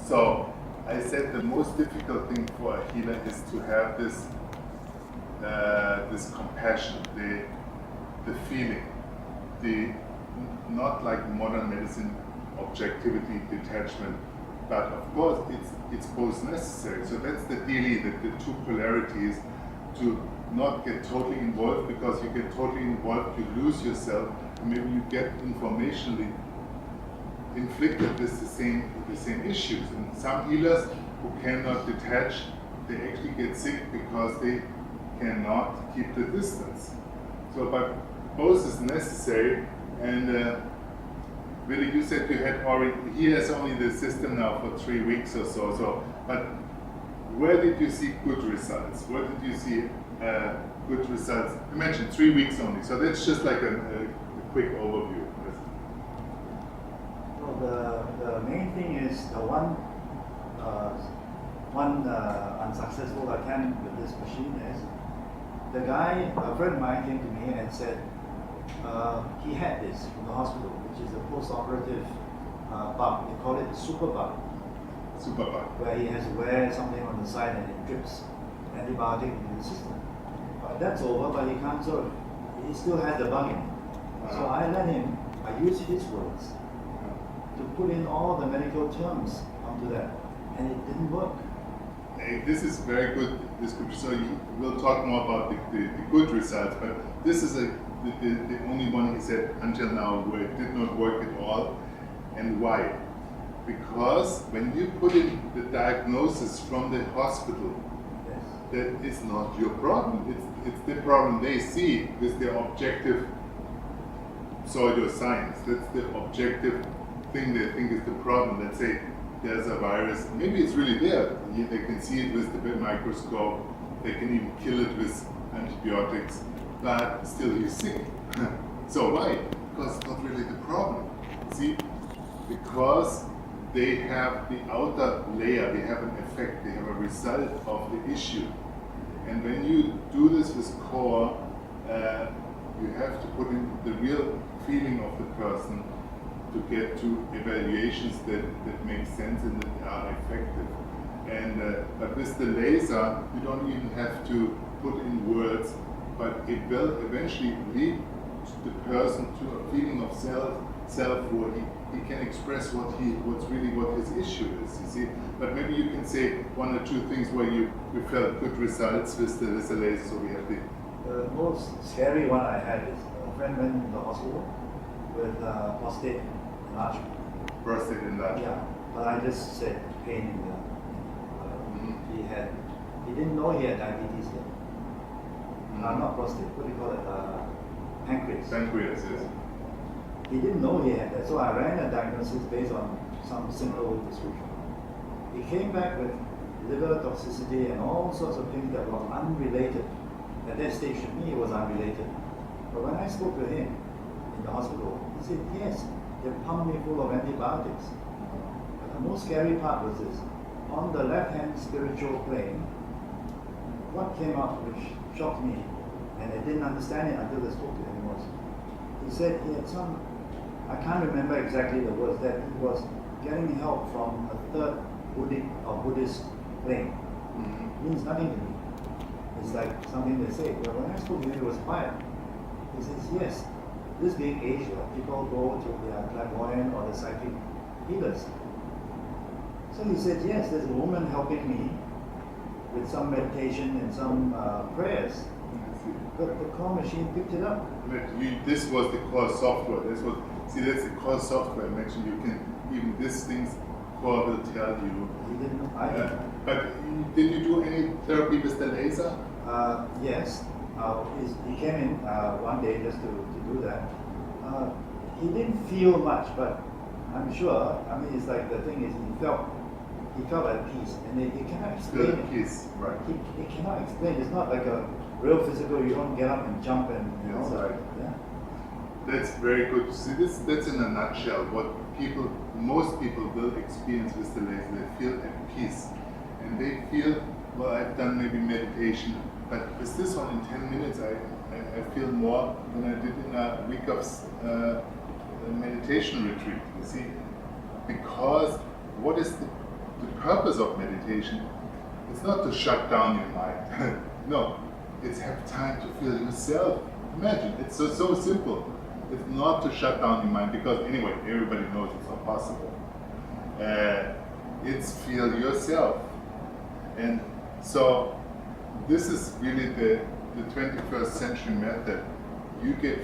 So I said the most difficult thing for a healer is to have this this compassion, the feeling, not like modern medicine, objectivity, detachment, but of course it's both necessary. So that's the dealie, the two polarities, to not get totally involved, because you get totally involved, you lose yourself, and maybe you get informationally inflicted with the same issues. And some healers who cannot detach, they actually get sick because they cannot keep the distance. So, but both is necessary. And Willie, you said you had already, he has only the system now for 3 weeks or so. So, but where did you see good results? Where did you see good results? You mentioned 3 weeks only, so that's just like a quick overview. Well, the main thing is the one unsuccessful attempt with this machine is the guy, a friend of mine, came to me and said he had this from the hospital, which is a post-operative bug. They call it a super bug. Super bug. Where he has to wear something on the side and it drips antibiotic into the system. But that's over, but he can't he still has the bug in it. So I let him, I used his words to put in all the medical terms onto that, and it didn't work. Hey, this is very good description. So we'll talk more about the good results, but this is the only one he said until now where it did not work at all. And why? Because when you put in the diagnosis from the hospital, Yes. that is not your problem. It's the problem they see with their objective pseudoscience. That's the objective thing they think is the problem. Let's say there's a virus, maybe it's really there. They can see it with the microscope, they can even kill it with antibiotics, but still he's sick. So why? Because it's not really the problem. See, because they have the outer layer, they have an effect, they have a result of the issue. And when you do this with core, you have to put in the real feeling of the person to get to evaluations that make sense and that are effective. And but with the laser, you don't even have to put in words, but it will eventually lead the person to a feeling of self where he can express what his issue is, you see. But maybe you can say one or two things where you felt good results with the laser. So we have The most scary one I had is a friend went in the hospital with prostate enlargement. Prostate enlargement. Yeah, but I just said pain in the. He didn't know he had diabetes yet. Not prostate. What do you call it? Pancreas. Pancreas, yes. He didn't know he had that, so I ran a diagnosis based on some simple description. He came back with liver toxicity and all sorts of things that were unrelated. At that stage, to me, it was unrelated. But when I spoke to him in the hospital, he said, yes, they pumped me full of antibiotics. But the most scary part was this. On the left-hand spiritual plane, what came up which shocked me, and I didn't understand it until I spoke to him, was he said he had some, I can't remember exactly the words, that he was getting help from a third Buddhist plane. It means nothing to me. It's like something they say. But when I spoke to him, it was quiet. He says, yes, this being Asia, people go to their clairvoyant or the psychic healers. So he said, yes, there's a woman helping me with some meditation and some prayers. But the core machine picked it up. This was the core software. That's the core software. I mentioned you can, even these things, core will tell you. He didn't. But did you do any therapy with the laser? Yes. He came in one day just to do that. He didn't feel much, but I'm sure, I mean, it's like the thing is, he felt at peace, and he cannot explain it. Peace, right. He cannot explain. It's not like a real physical, you don't get up and jump and That's right. Yeah. That's very good. See, that's in a nutshell what most people will experience with the laser. They feel at peace. And they feel, well, I've done maybe meditation, but with this one in 10 minutes, I feel more than I did in a week of meditation retreat. You see, because what is the purpose of meditation, it's not to shut down your mind. No, it's have time to feel yourself. Imagine, it's so simple. It's not to shut down your mind, because anyway, everybody knows it's not possible. It's feel yourself. And so this is really the 21st century method. You get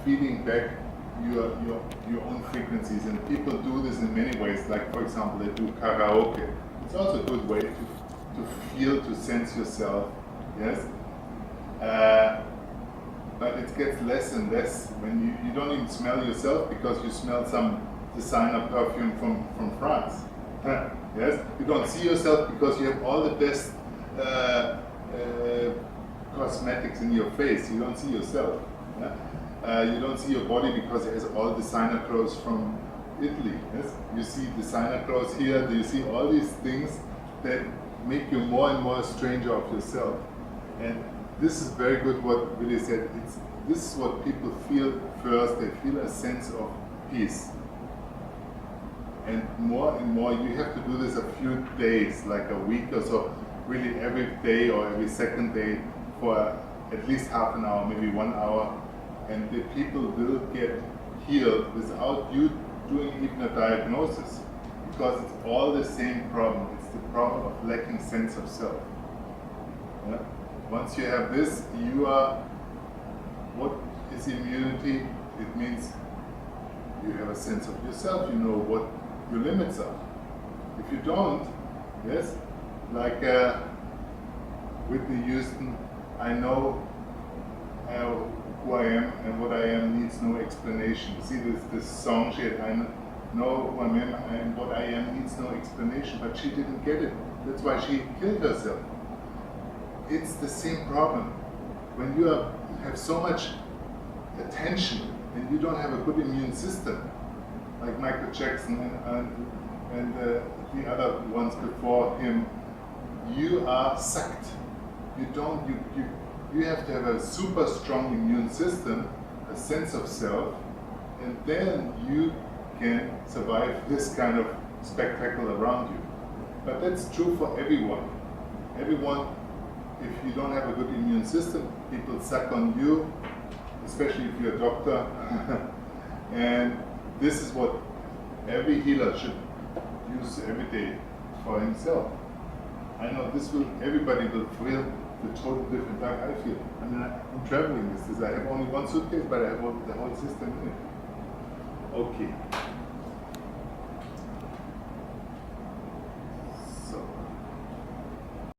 feeding back your own frequencies, and people do this in many ways. Like, for example, they do karaoke. It's also a good way to feel, to sense yourself. Yes, but it gets less and less when you don't even smell yourself, because you smell some designer perfume from France. Yes, you don't see yourself because you have all the best cosmetics in your face. You don't see yourself. Yeah? You don't see your body because it has all designer clothes from Italy. Yes, you see designer clothes here. You see all these things that make you more and more a stranger of yourself. And this is very good what Willie said. This is what people feel first. They feel a sense of peace. And more, you have to do this a few days, like a week or so, really every day or every second day for at least half an hour, maybe 1 hour. And the people will get healed without you doing even a diagnosis, because it's all the same problem. It's the problem of lacking sense of self. Yeah? Once you have this, you are, what is immunity? It means you have a sense of yourself, you know what your limits are. If you don't, yes, like Whitney Houston, I know who I am, and what I am needs no explanation. See this song she had, I know who I am and what I am needs no explanation, but she didn't get it. That's why she killed herself. It's the same problem. When you have so much attention and you don't have a good immune system, like Michael Jackson and the other ones before him, you are sucked. You have to have a super strong immune system, a sense of self, and then you can survive this kind of spectacle around you. But that's true for everyone. Everyone, if you don't have a good immune system, people suck on you, especially if you're a doctor. And this is what every healer should use every day for himself. I know everybody will feel the total different like I feel. I mean, I'm traveling with this. I have only one suitcase, but I have the whole system in it. Okay.